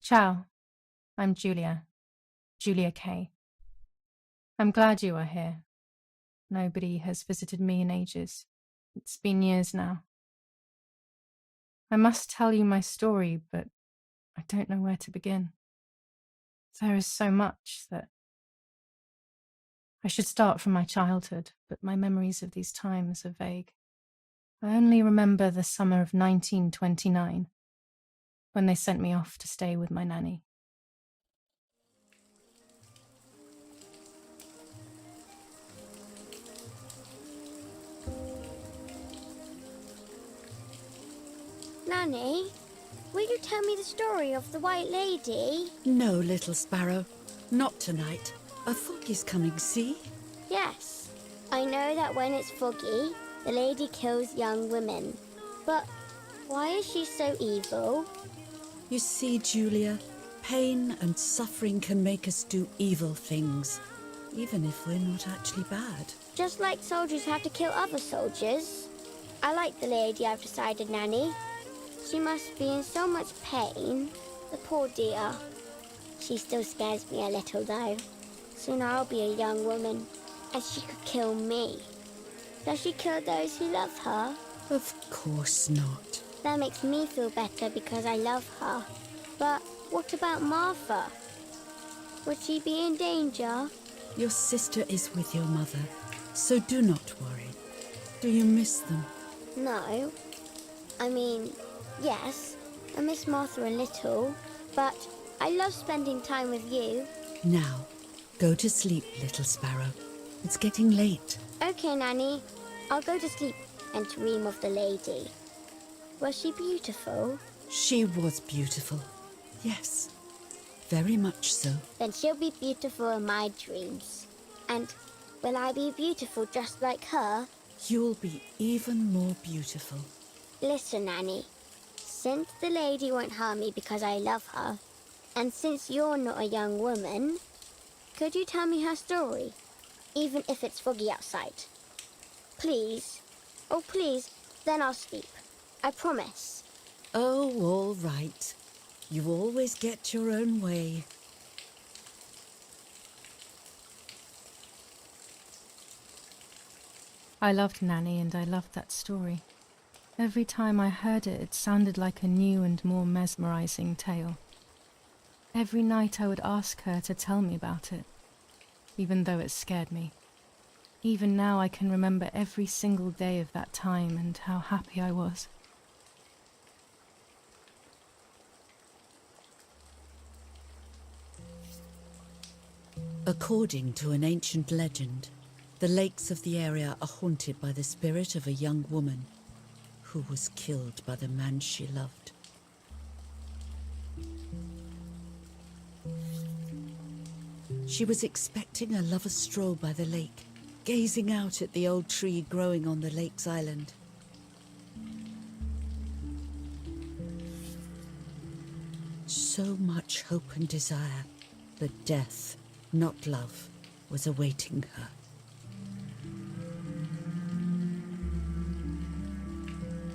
Ciao, I'm Julia Kay. I'm glad you are here. Nobody has visited me in ages. It's been years now. I must tell you my story, but I don't know where to begin. There is so much that I should start from my childhood, but my memories of these times are vague. I only remember the summer of 1929, when they sent me off to stay with my nanny. Nanny, will you tell me the story of the White Lady? No, little sparrow. Not tonight. A foggy's coming, see? Yes. I know that when it's foggy, the lady kills young women. But why is she so evil? You see, Julia, pain and suffering can make us do evil things, even if we're not actually bad. Just like soldiers have to kill other soldiers. I like the lady I've decided, Nanny. She must be in so much pain. The poor dear. She still scares me a little, though. Soon I'll be a young woman, and she could kill me. Does she kill those who love her? Of course not. That makes me feel better because I love her. But what about Martha? Would she be in danger? Your sister is with your mother, so do not worry. Do you miss them? No. I mean, yes, I miss Martha a little, but I love spending time with you. Now, go to sleep, little sparrow. It's getting late. Okay, Nanny. I'll go to sleep and dream of the lady. Was she beautiful? She was beautiful. Yes, very much so. Then she'll be beautiful in my dreams. And will I be beautiful just like her? You'll be even more beautiful. Listen, Nanny. Since the lady won't harm me because I love her, and since you're not a young woman, could you tell me her story, even if it's foggy outside? Please. Oh, please. Then I'll sleep. I promise. Oh, all right. You always get your own way. I loved Nanny and I loved that story. Every time I heard it, it sounded like a new and more mesmerizing tale. Every night I would ask her to tell me about it, even though it scared me. Even now I can remember every single day of that time and how happy I was. According to an ancient legend, the lakes of the area are haunted by the spirit of a young woman who was killed by the man she loved. She was expecting a lover's stroll by the lake, gazing out at the old tree growing on the lake's island. So much hope and desire, but death, not love, was awaiting her.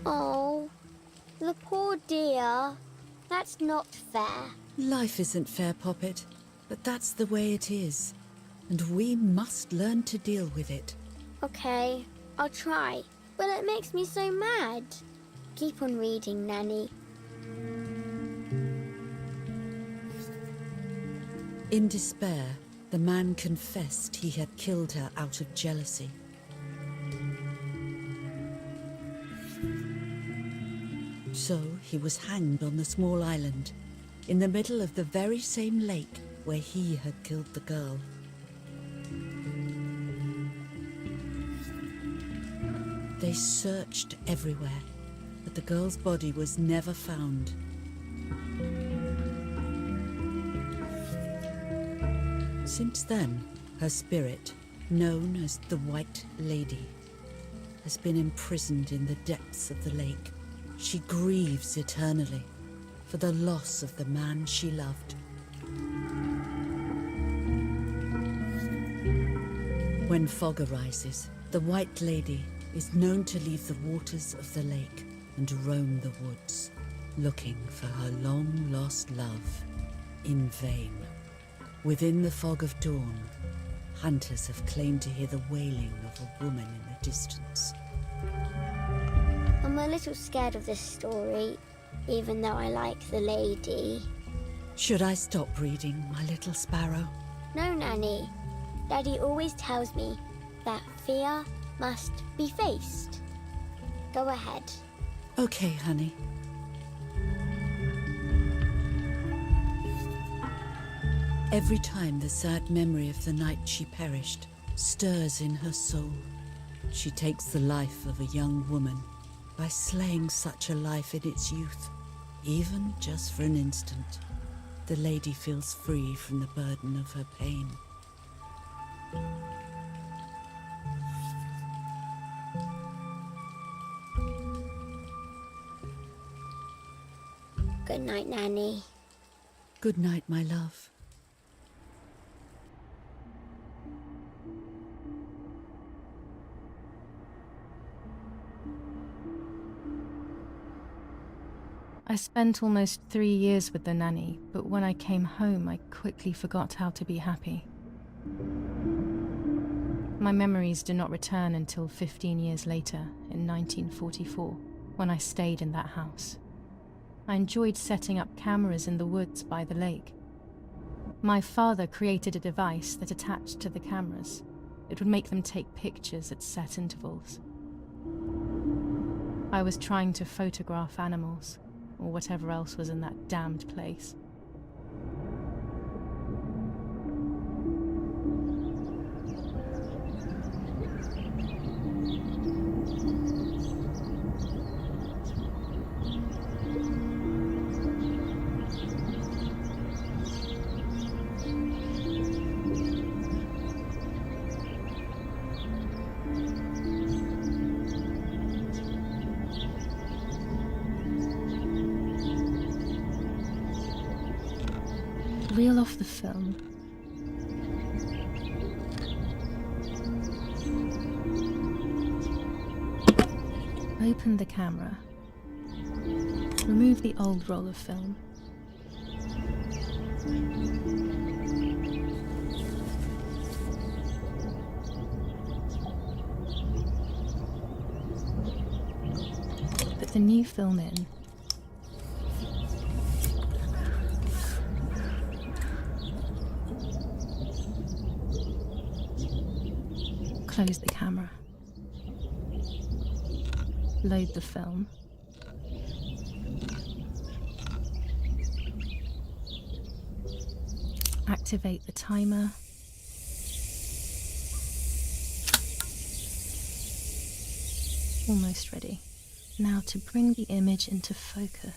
Oh, the poor dear. That's not fair. Life isn't fair, Poppet, but that's the way it is, and we must learn to deal with it. Okay, I'll try. But it makes me so mad. Keep on reading, Nanny. In despair, the man confessed he had killed her out of jealousy. So he was hanged on the small island, in the middle of the very same lake where he had killed the girl. They searched everywhere, but the girl's body was never found. Since then, her spirit, known as the White Lady, has been imprisoned in the depths of the lake. She grieves eternally for the loss of the man she loved. When fog arises, the White Lady is known to leave the waters of the lake and roam the woods, looking for her long-lost love. in vain. Within the fog of dawn, hunters have claimed to hear the wailing of a woman in the distance. I'm a little scared of this story, even though I like the lady. Should I stop reading, my little sparrow? No, Nanny. Daddy always tells me that fear must be faced. Go ahead. Okay, honey. Every time the sad memory of the night she perished stirs in her soul, she takes the life of a young woman by slaying such a life in its youth. Even just for an instant, the lady feels free from the burden of her pain. Good night, Nanny. Good night, my love. I spent almost 3 years with the nanny, but when I came home, I quickly forgot how to be happy. My memories do not return until 15 years later, in 1944, when I stayed in that house. I enjoyed setting up cameras in the woods by the lake. My father created a device that attached to the cameras. It would make them take pictures at set intervals. I was trying to photograph animals, or whatever else was in that damned place. Reel off the film. Open the camera. Remove the old roll of film. Put the new film in. Close the camera. Load the film. Activate the timer. Almost ready. Now to bring the image into focus.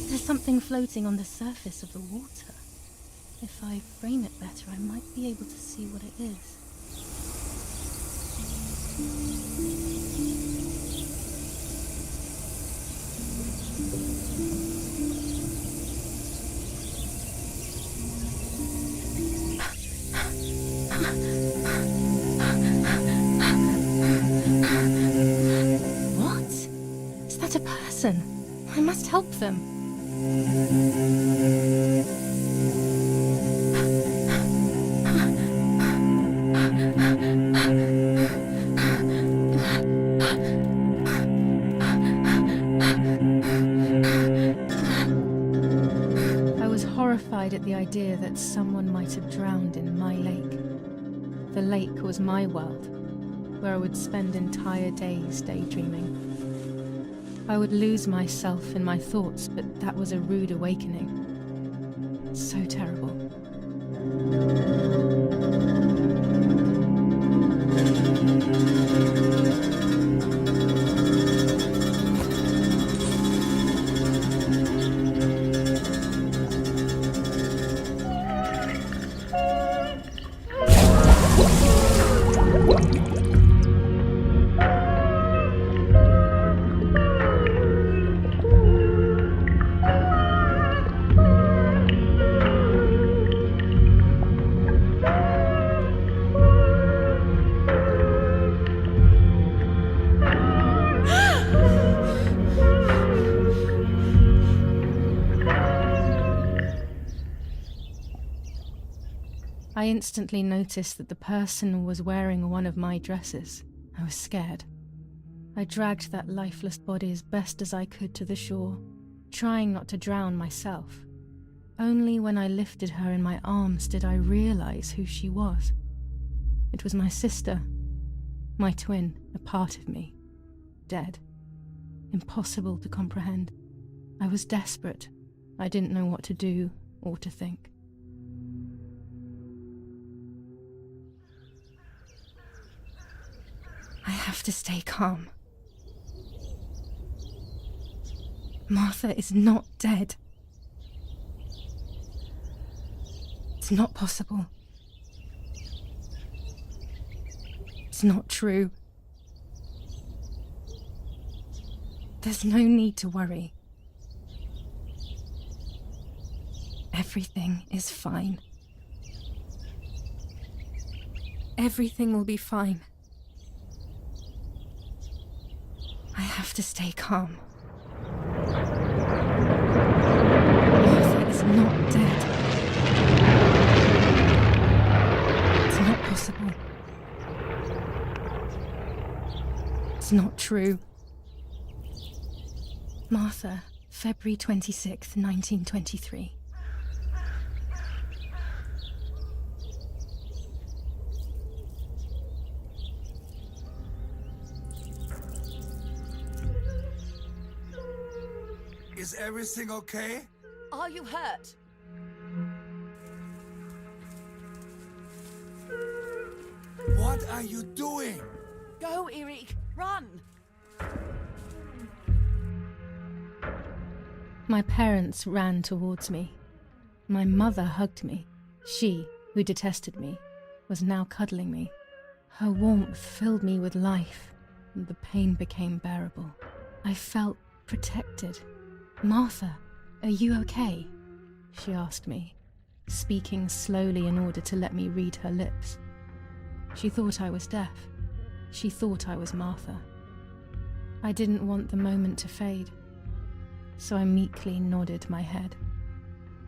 There's something floating on the surface of the water. If I frame it better, I might be able to see what it is. What? Is that a person? I must help them. I was horrified at the idea that someone might have drowned in my lake. The lake was my world, where I would spend entire days daydreaming. I would lose myself in my thoughts, but that was a rude awakening. So terrible. I instantly noticed that the person was wearing one of my dresses. I was scared. I dragged that lifeless body as best as I could to the shore, trying not to drown myself. Only when I lifted her in my arms did I realize who she was. It was my sister, my twin, a part of me, dead. Impossible to comprehend. I was desperate. I didn't know what to do or to think. I have to stay calm. Martha is not dead. It's not possible. It's not true. There's no need to worry. Everything is fine. Everything will be fine. I have to stay calm. Martha is not dead. It's not possible. It's not true. Martha, February 26th, 1923. Is everything okay? Are you hurt? What are you doing? Go, Eric! Run! My parents ran towards me. My mother hugged me. She, who detested me, was now cuddling me. Her warmth filled me with life, and the pain became bearable. I felt protected. "Martha, are you okay?" she asked me, speaking slowly in order to let me read her lips. She thought I was deaf. She thought I was Martha. I didn't want the moment to fade, so I meekly nodded my head.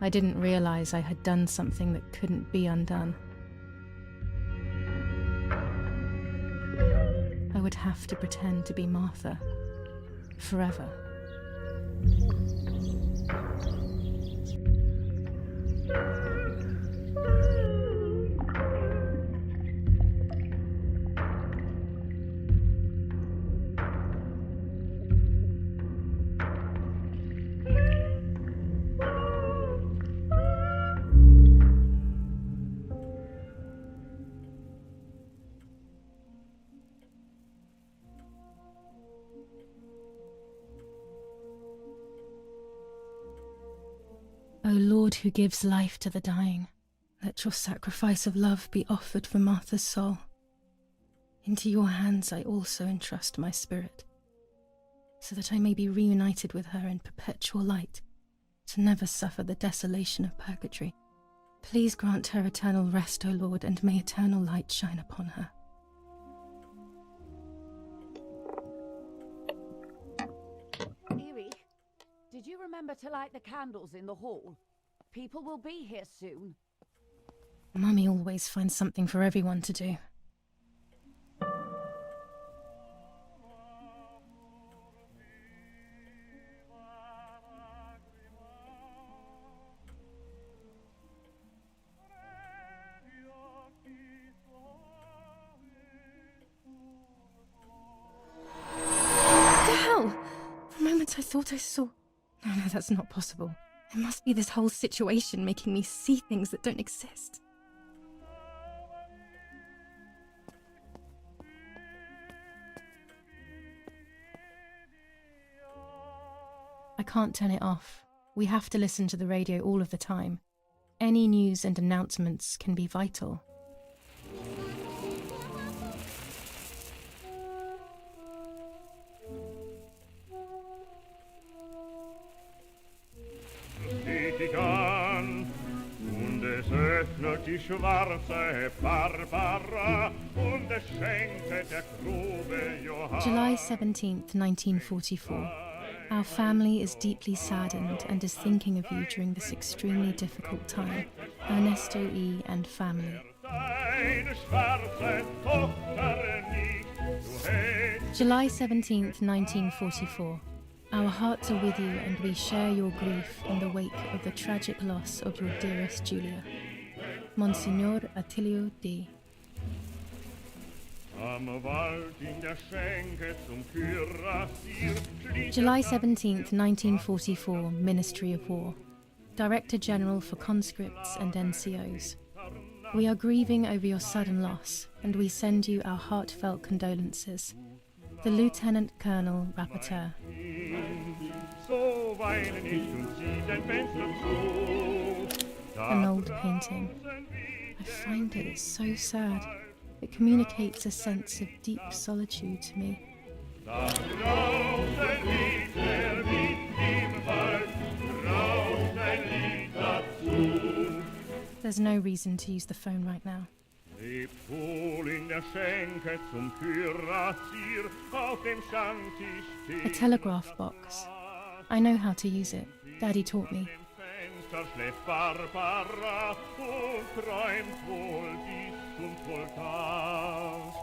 I didn't realize I had done something that couldn't be undone. I would have to pretend to be Martha forever. O Lord, who gives life to the dying, let your sacrifice of love be offered for Martha's soul. Into your hands I also entrust my spirit, so that I may be reunited with her in perpetual light, to never suffer the desolation of purgatory. Please grant her eternal rest, O Lord, and may eternal light shine upon her. Eric, did you remember to light the candles in the hall? People will be here soon. Mummy always finds something for everyone to do. For a moment I thought I saw... No, that's not possible. It must be this whole situation making me see things that don't exist. I can't turn it off. We have to listen to the radio all of the time. Any news and announcements can be vital. Die schwarze Barbara und es schenkte der Grube Johann. July 17th, 1944. Our family is deeply saddened and is thinking of you during this extremely difficult time. Ernesto E. and family. Deine schwarze Tochter nicht, du hättest July 17th, 1944. Our hearts are with you and we share your grief in the wake of the tragic loss of your dearest Julia. Monsignor Attilio D. am Wald in der Schenke zum Kürassier schließt July 17th, 1944, Ministry of War. Director General for Conscripts and NCOs. We are grieving over your sudden loss, and we send you our heartfelt condolences. The Lieutenant Colonel Rapporteur. so weine nicht und zieh dein Fenster zu. An old painting. I find it so sad. It communicates a sense of deep solitude to me. Da draußen liegt der Wind im Wald, rauscht ein Lied dazu. There's no reason to use the phone right now. Lebt wohl in der Schenke zum Kürassier, auf dem Schandtisch A steht telegraph box. I know how to use it. Daddy taught me. Fenster schläft Barbara und träumt wohl dies und wohl das.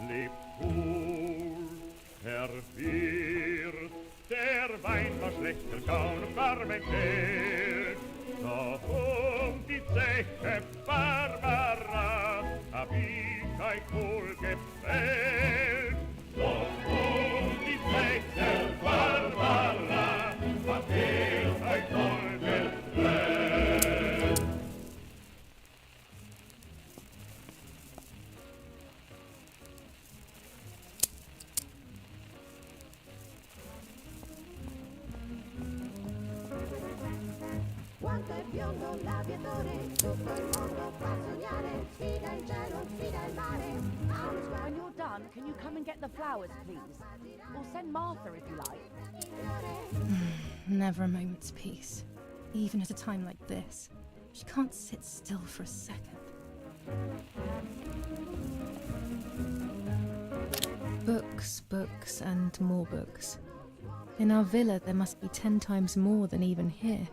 Lebt wohl, Herr Wirt, der Wein war schlecht, der Gaun war mein Geld. Doch die Zeche Barbara hab ich euch wohl gefällt. Doch die Zeche Barbara hab ich euch wohl gefällt. Quanto è biondo l'aviatore, tutto il mondo fa sognare, sfida il cielo, sfida il mare, ha uno When sguardo you're done, can you come and get the flowers, please? Or send Martha if you like. Never a moment's peace. Even at a time like this. She can't sit still for a second. Books, books, and more books. In our villa, there must be 10 times more than even here.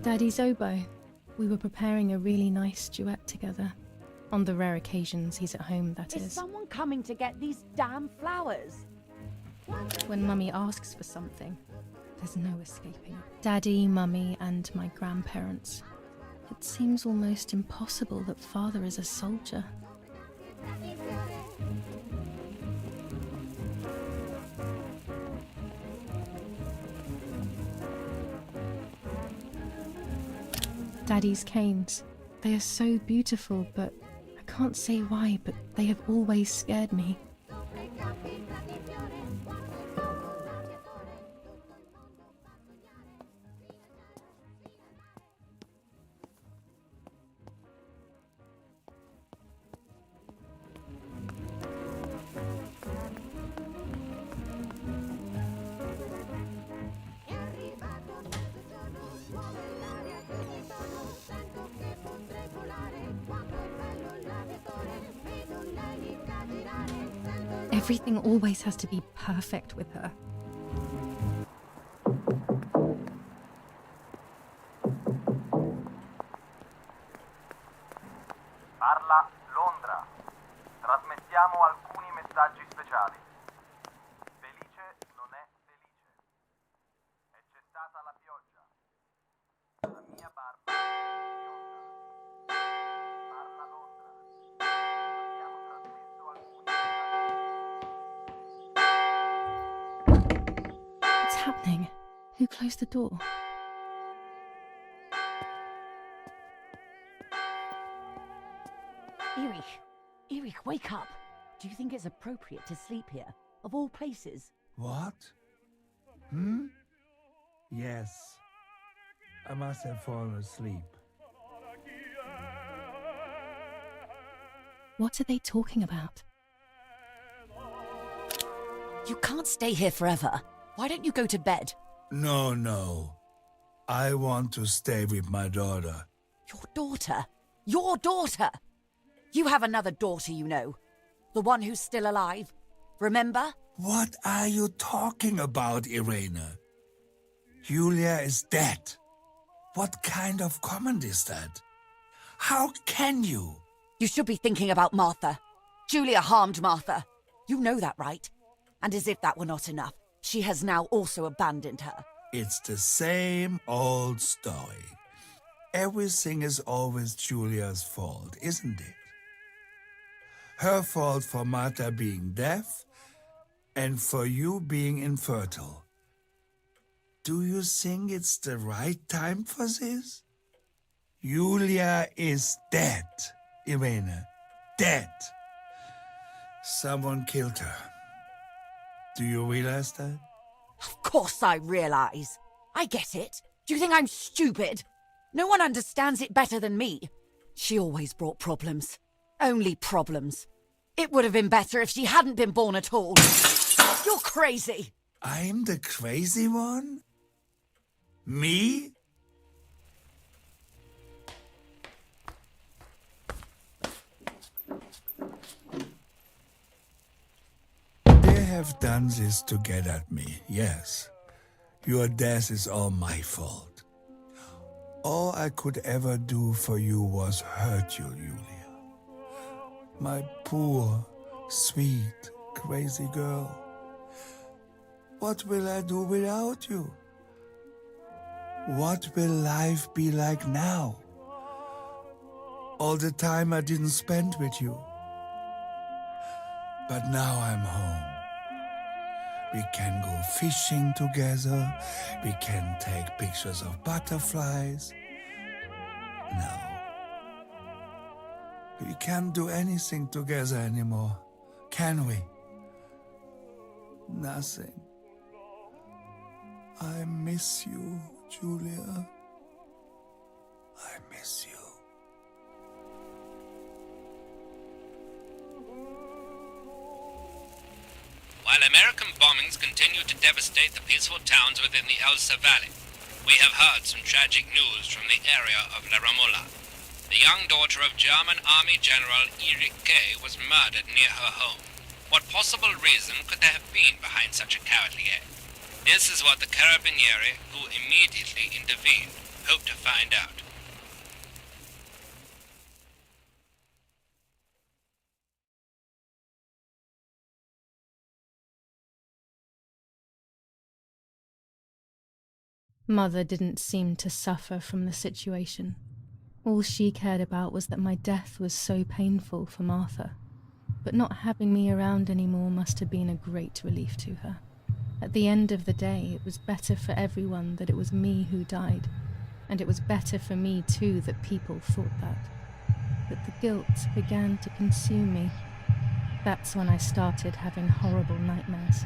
Daddy's oboe. We were preparing a really nice duet together. On the rare occasions he's at home, that Is is. someone coming to get these damn flowers? When Mummy asks for something, there's no escaping it. Daddy, Mummy, and my grandparents. It seems almost impossible that Father is a soldier. Daddy's canes. They are so beautiful, but I can't say why, but they have always scared me. Everything always has to be perfect with her. Parla Londra. Trasmettiamo alcuni messaggi speciali. Felice non è felice. È cessata la pioggia. La mia barba è bionda. Parla Londra. Abbiamo trasmesso alcuni messaggi. What's happening? Who closed the door? Erich, wake up. Do you think it's appropriate to sleep here? Of all places? What? Yes. I must have fallen asleep. What are they talking about? You can't stay here forever. Why don't you go to bed? No. I want to stay with my daughter. Your daughter? Your daughter? You have another daughter, you know. The one who's still alive. Remember? What are you talking about, Irene? Julia is dead. What kind of comment is that? How can you? You should be thinking about Martha. Julia harmed Martha. You know that, right? And as if that were not enough, she has now also abandoned her. It's the same old story. Everything is always Julia's fault, isn't it? Her fault for Martha being deaf and for you being infertile. Do you think it's the right time for this? Julia is dead, Irene. Dead. Someone killed her. Do you realize that? Of course I realize. I get it. Do you think I'm stupid? No one understands it better than me. She always brought problems. Only problems. It would have been better if she hadn't been born at all. You're crazy. I'm the crazy one? Me? They have done this to get at me, yes. Your death is all my fault. All I could ever do for you was hurt you, Julia. My poor, sweet, crazy girl. What will I do without you? What will life be like now? All the time I didn't spend with you. But now I'm home. We can go fishing together. We can take pictures of butterflies. No. We can't do anything together anymore, can we? Nothing. I miss you, Julia. I miss you. While American bombings continue to devastate the peaceful towns within the Elsa Valley, we have heard some tragic news from the area of La Ramola. The young daughter of German Army General Erich K. was murdered near her home. What possible reason could there have been behind such a cowardly act? This is what the Carabinieri, who immediately intervened, hope to find out. Mother didn't seem to suffer from the situation. All she cared about was that my death was so painful for Martha. But not having me around anymore must have been a great relief to her. At the end of the day, it was better for everyone that it was me who died. And it was better for me too that people thought that. But the guilt began to consume me. That's when I started having horrible nightmares.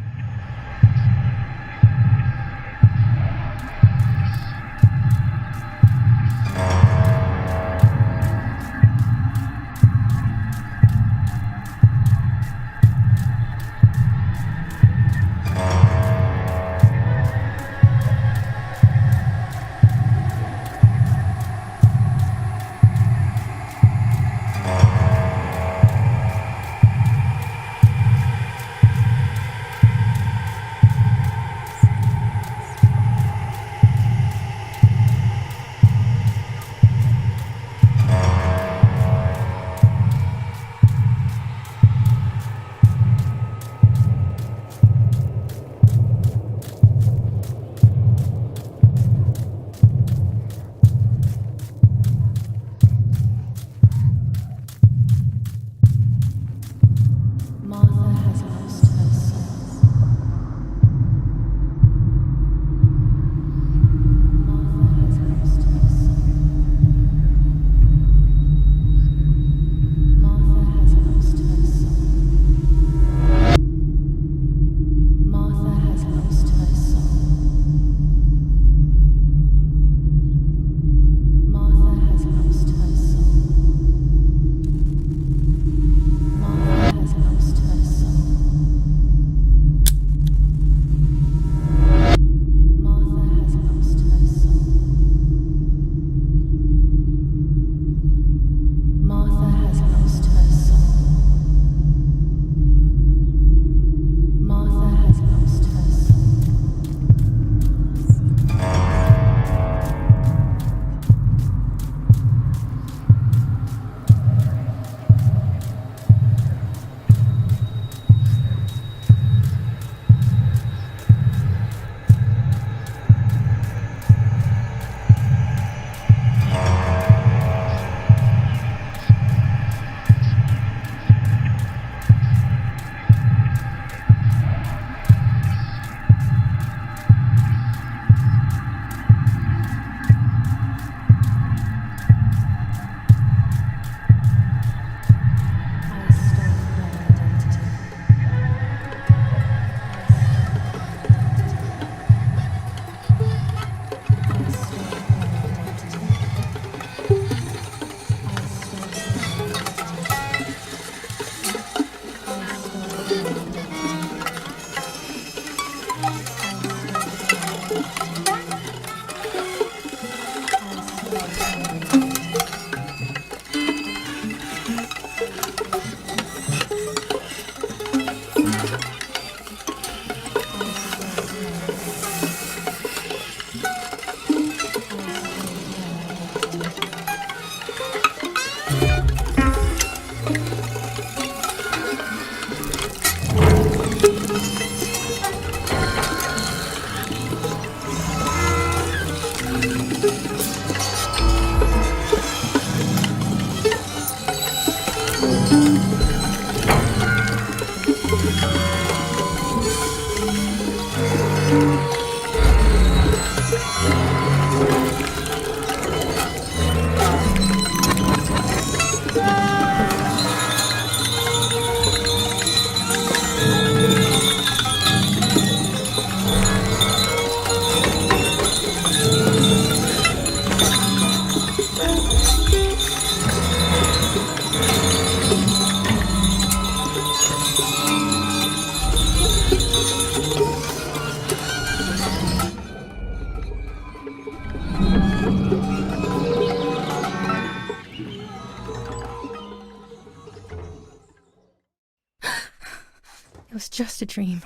just a dream.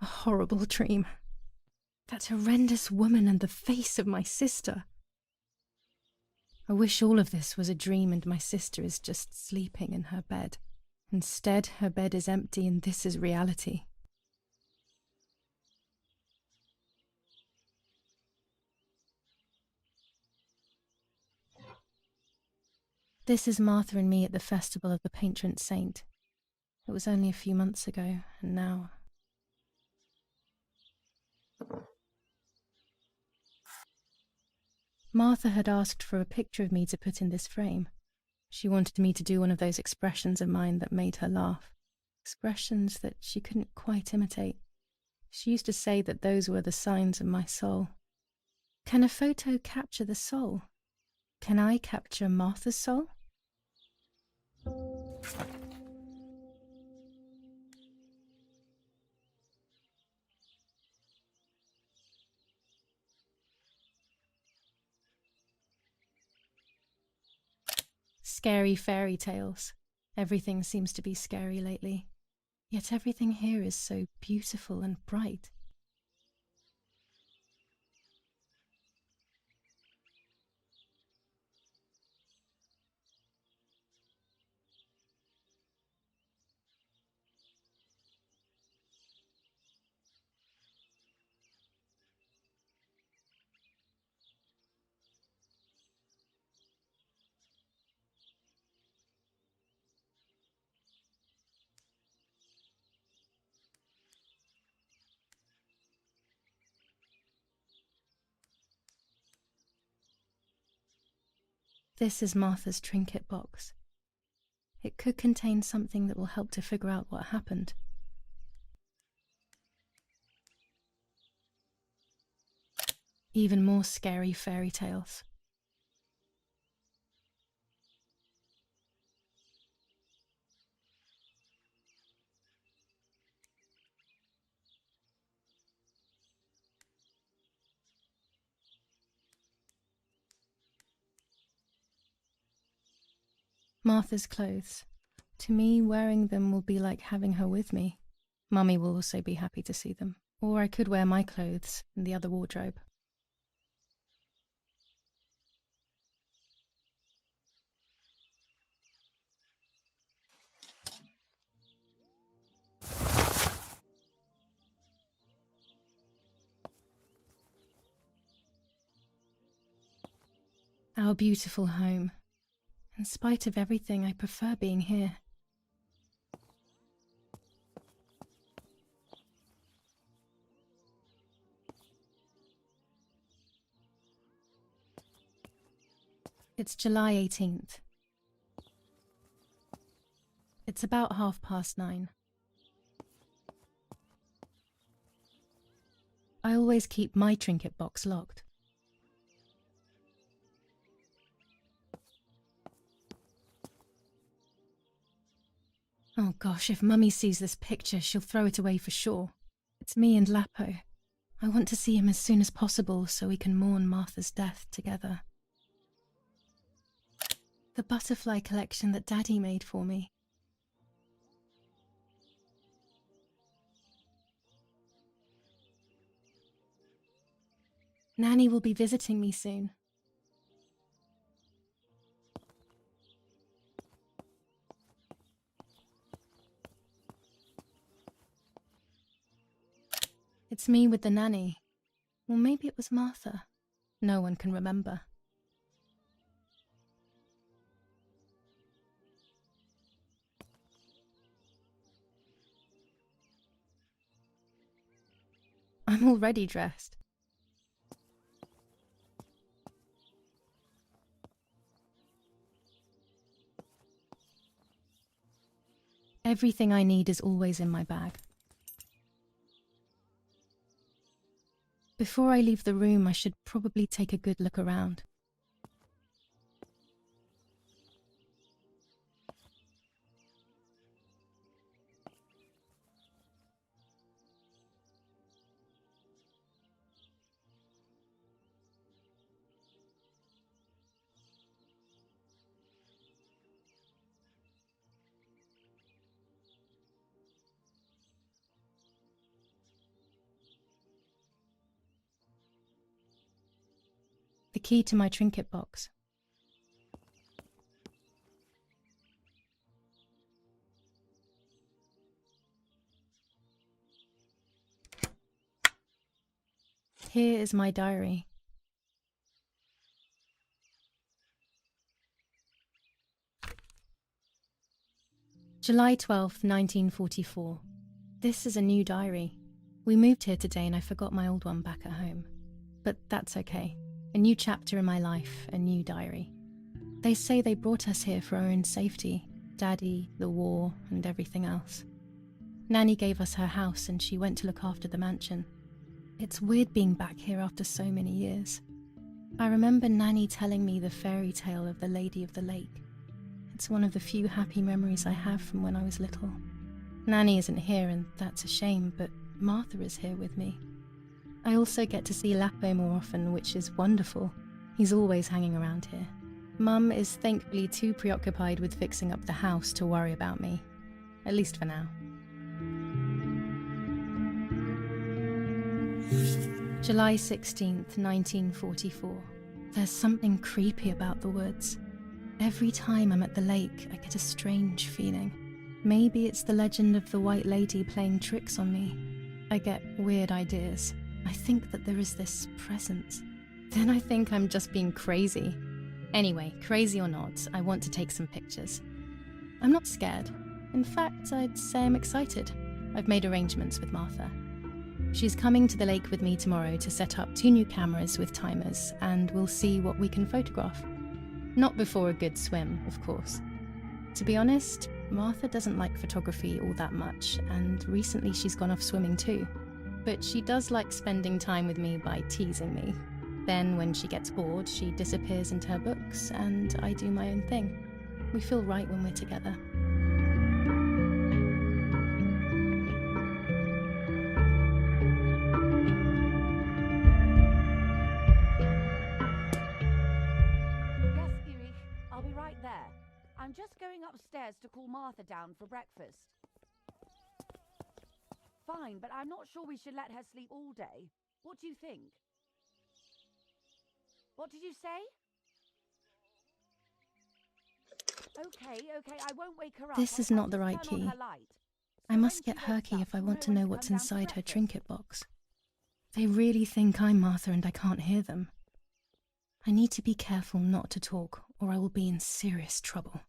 A horrible dream. That horrendous woman and the face of my sister. I wish all of this was a dream and my sister is just sleeping in her bed. Instead, her bed is empty and this is reality. This is Martha and me at the festival of the patron saint. It was only a few months ago, and now... Martha had asked for a picture of me to put in this frame. She wanted me to do one of those expressions of mine that made her laugh. Expressions that she couldn't quite imitate. She used to say that those were the signs of my soul. Can a photo capture the soul? Can I capture Martha's soul? Scary fairy tales. Everything seems to be scary lately. Yet everything here is so beautiful and bright. This is Martha's trinket box. It could contain something that will help to figure out what happened. Even more scary fairy tales. Martha's clothes. To me, wearing them will be like having her with me. Mummy will also be happy to see them. Or I could wear my clothes in the other wardrobe. Our beautiful home. In spite of everything, I prefer being here. It's July 18th. It's about 9:30. I always keep my trinket box locked. Oh gosh, if Mummy sees this picture, she'll throw it away for sure. It's me and Lapo. I want to see him as soon as possible so we can mourn Martha's death together. The butterfly collection that Daddy made for me. Nanny will be visiting me soon. It's me with the nanny. Or maybe it was Martha. No one can remember. I'm already dressed. Everything I need is always in my bag. Before I leave the room, I should probably take a good look around. The key to my trinket box. Here is my diary. July 12th, 1944. This is a new diary. We moved here today and I forgot my old one back at home. But that's okay. A new chapter in my life, a new diary. They say they brought us here for our own safety. Daddy, the war, and everything else. Nanny gave us her house and she went to look after the mansion. It's weird being back here after so many years. I remember Nanny telling me the fairy tale of the Lady of the Lake. It's one of the few happy memories I have from when I was little. Nanny isn't here and that's a shame, but Martha is here with me. I also get to see Lapo more often, which is wonderful. He's always hanging around here. Mum is thankfully too preoccupied with fixing up the house to worry about me. At least for now. July 16th, 1944. There's something creepy about the woods. Every time I'm at the lake, I get a strange feeling. Maybe it's the legend of the White Lady playing tricks on me. I get weird ideas. I think that there is this presence. Then I think I'm just being crazy. Anyway, crazy or not, I want to take some pictures. I'm not scared. In fact, I'd say I'm excited. I've made arrangements with Martha. She's coming to the lake with me tomorrow to set up 2 new cameras with timers, and we'll see what we can photograph. Not before a good swim, of course. To be honest, Martha doesn't like photography all that much, and recently she's gone off swimming too. But she does like spending time with me by teasing me. Then when she gets bored, she disappears into her books, and I do my own thing. We feel right when we're together. I'll be right there. I'm just going upstairs to call Martha down for breakfast. Fine, but I'm not sure we should let her sleep all day. What do you think? What did you say? Okay, I won't wake her up. This is not the right key. I must get her key if I want to know what's inside her trinket box. They really think I'm Martha and I can't hear them. I need to be careful not to talk, or I will be in serious trouble.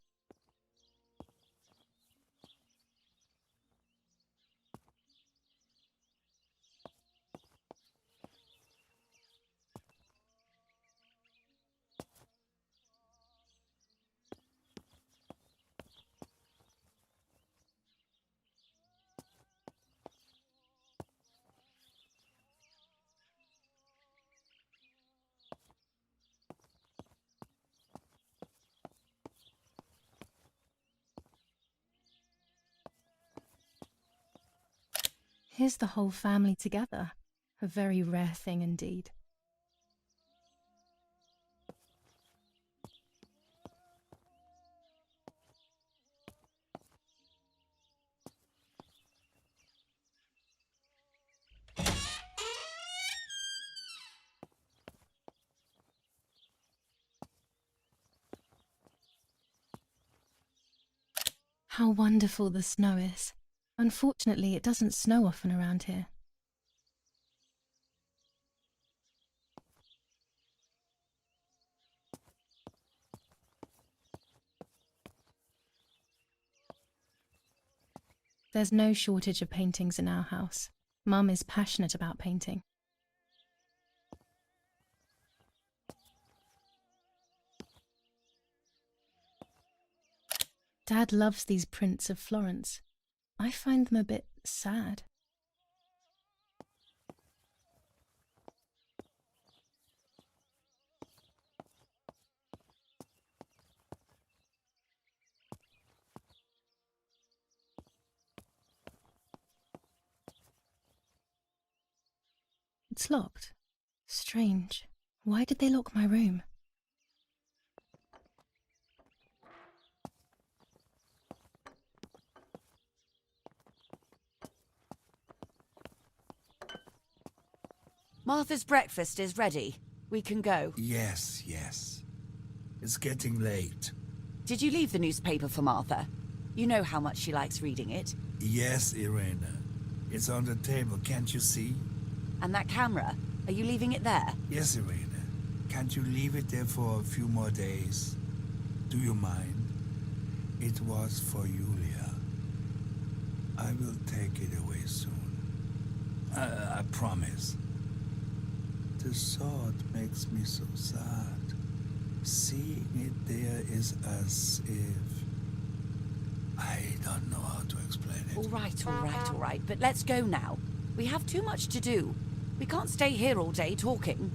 Here's the whole family together. A very rare thing indeed. How wonderful the snow is. Unfortunately, it doesn't snow often around here. There's no shortage of paintings in our house. Mum is passionate about painting. Dad loves these prints of Florence. I find them a bit sad. It's locked. Strange. Why did they lock my room? Martha's breakfast is ready. We can go. Yes, yes. It's getting late. Did you leave the newspaper for Martha? You know how much she likes reading it. Yes, Irena. It's on the table, can't you see? And that camera, are you leaving it there? Yes, Irena. Can't you leave it there for a few more days? Do you mind? It was for Julia. I will take it away soon. I promise. The thought makes me so sad. Seeing it there is as if... I don't know how to explain it. All right. But let's go now. We have too much to do. We can't stay here all day talking.